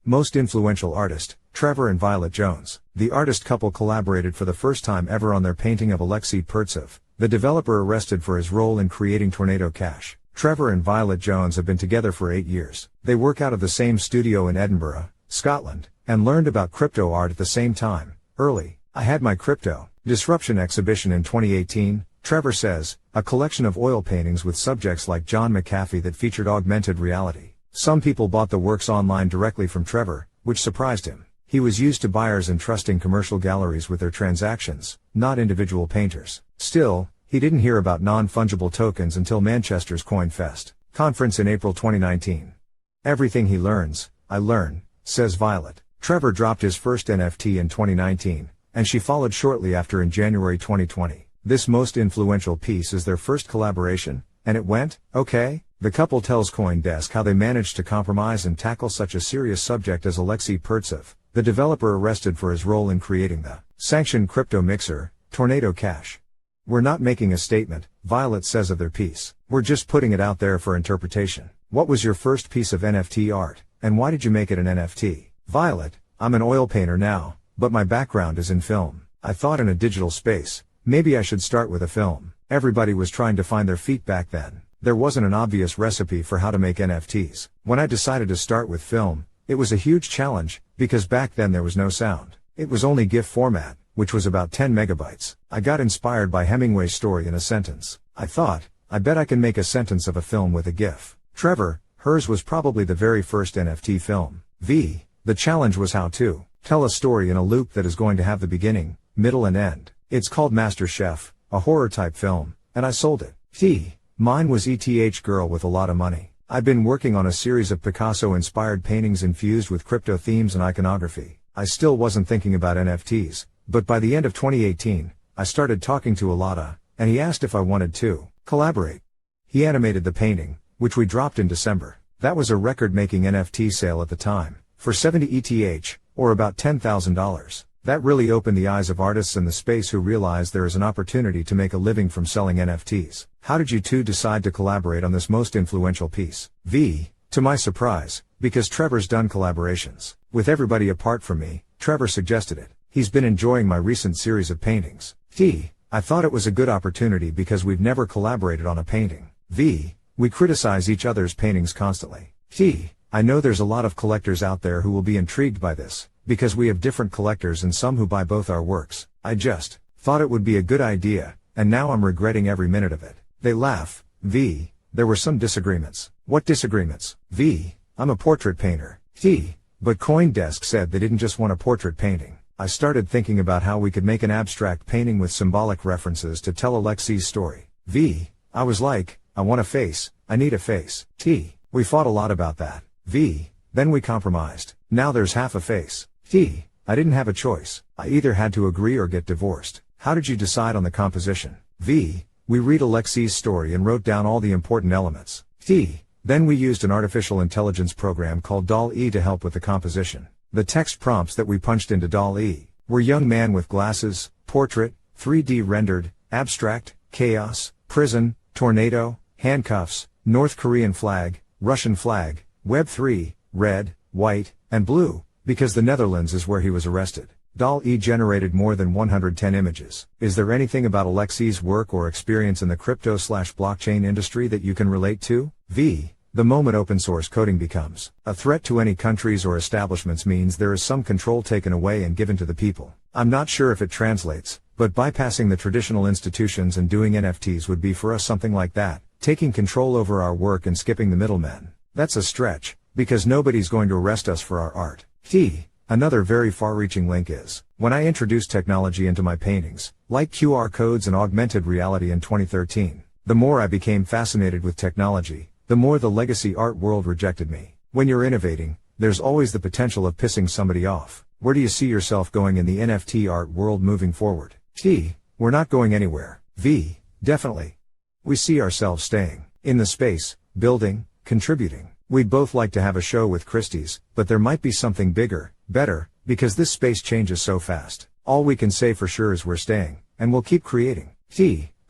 Most influential artist, Trevor and Violet Jones. The artist couple collaborated for the first time ever on their painting of Alexey Pertsev, the developer arrested for his role in creating Tornado Cash. Trevor and Violet Jones have been together for 8 years. They work out of the same studio in Edinburgh, Scotland, and learned about crypto art at the same time. Early, I had my crypto disruption exhibition in 2018, Trevor says, a collection of oil paintings with subjects like John McAfee that featured augmented reality. Some people bought the works online directly from Trevor, which surprised him. He was used to buyers entrusting commercial galleries with their transactions, not individual painters. Still, he didn't hear about non-fungible tokens until Manchester's CoinFest conference in April 2019. Everything he learns, I learn, says Violet. Trevor dropped his first NFT in 2019, and she followed shortly after in January 2020. This most influential piece is their first collaboration, and it went okay. The couple tells CoinDesk how they managed to compromise and tackle such a serious subject as Alexey Pertsev, the developer arrested for his role in creating the sanctioned crypto mixer, Tornado Cash. We're not making a statement, Violet says of their piece. We're just putting it out there for interpretation. What was your first piece of NFT art, and why did you make it an NFT? Violet, I'm an oil painter now, but my background is in film. I thought in a digital space, maybe I should start with a film. Everybody was trying to find their feet back then. There wasn't an obvious recipe for how to make NFTs. When I decided to start with film, it was a huge challenge, because back then there was no sound. It was only GIF format, which was about 10 megabytes. I got inspired by Hemingway's story in a sentence. I thought, I bet I can make a sentence of a film with a GIF. Trevor, hers was probably the very first NFT film. The challenge was how to tell a story in a loop that is going to have the beginning, middle and end. It's called Master Chef, a horror type film, and I sold it. Mine was ETH Girl with a lot of money. I'd been working on a series of Picasso-inspired paintings infused with crypto themes and iconography. I still wasn't thinking about NFTs, but by the end of 2018, I started talking to Alada, and he asked if I wanted to collaborate. He animated the painting, which we dropped in December. That was a record-making NFT sale at the time, for 70 ETH, or about $10,000. That really opened the eyes of artists in the space who realized there is an opportunity to make a living from selling NFTs. How did you two decide to collaborate on this most influential piece? To my surprise, because Trevor's done collaborations with everybody apart from me, Trevor suggested it. He's been enjoying my recent series of paintings. I thought it was a good opportunity because we've never collaborated on a painting. We criticize each other's paintings constantly. I know there's a lot of collectors out there who will be intrigued by this, because we have different collectors and some who buy both our works. I just thought it would be a good idea, and now I'm regretting every minute of it. They laugh. There were some disagreements. What disagreements? I'm a portrait painter. But CoinDesk said they didn't just want a portrait painting. I started thinking about how we could make an abstract painting with symbolic references to tell Alexey's story. I was like, I want a face, I need a face. We fought a lot about that. Then we compromised. Now there's half a face. I didn't have a choice. I either had to agree or get divorced. How did you decide on the composition? We read Alexey's story and wrote down all the important elements. Then we used an artificial intelligence program called DALL-E to help with the composition. The text prompts that we punched into DALL-E were young man with glasses, portrait, 3D rendered, abstract, chaos, prison, tornado, handcuffs, North Korean flag, Russian flag, Web3, red, white, and blue, because the Netherlands is where he was arrested. DALL-E generated more than 110 images. Is there anything about Alexey's work or experience in the crypto/blockchain industry that you can relate to? The moment open source coding becomes a threat to any countries or establishments means there is some control taken away and given to the people. I'm not sure if it translates, but bypassing the traditional institutions and doing NFTs would be for us something like that, taking control over our work and skipping the middlemen. That's a stretch, because nobody's going to arrest us for our art. Another very far-reaching link is, when I introduced technology into my paintings, like QR codes and augmented reality in 2013, the more I became fascinated with technology, the more the legacy art world rejected me. When you're innovating, there's always the potential of pissing somebody off. Where do you see yourself going in the NFT art world moving forward? We're not going anywhere. Definitely. We see ourselves staying in the space, building, contributing. We'd both like to have a show with Christie's, but there might be something bigger, better, because this space changes so fast. All we can say for sure is we're staying, and we'll keep creating.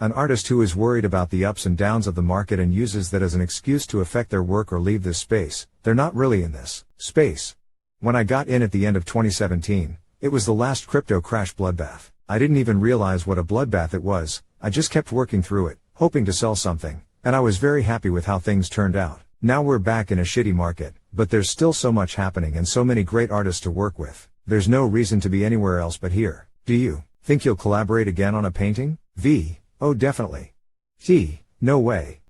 An artist who is worried about the ups and downs of the market and uses that as an excuse to affect their work or leave this space, they're not really in this space. When I got in at the end of 2017, it was the last crypto crash bloodbath. I didn't even realize what a bloodbath it was. I just kept working through it, hoping to sell something, and I was very happy with how things turned out. Now we're back in a shitty market, but there's still so much happening and so many great artists to work with. There's no reason to be anywhere else but here. Do you think you'll collaborate again on a painting? V. Oh, definitely. T. No way.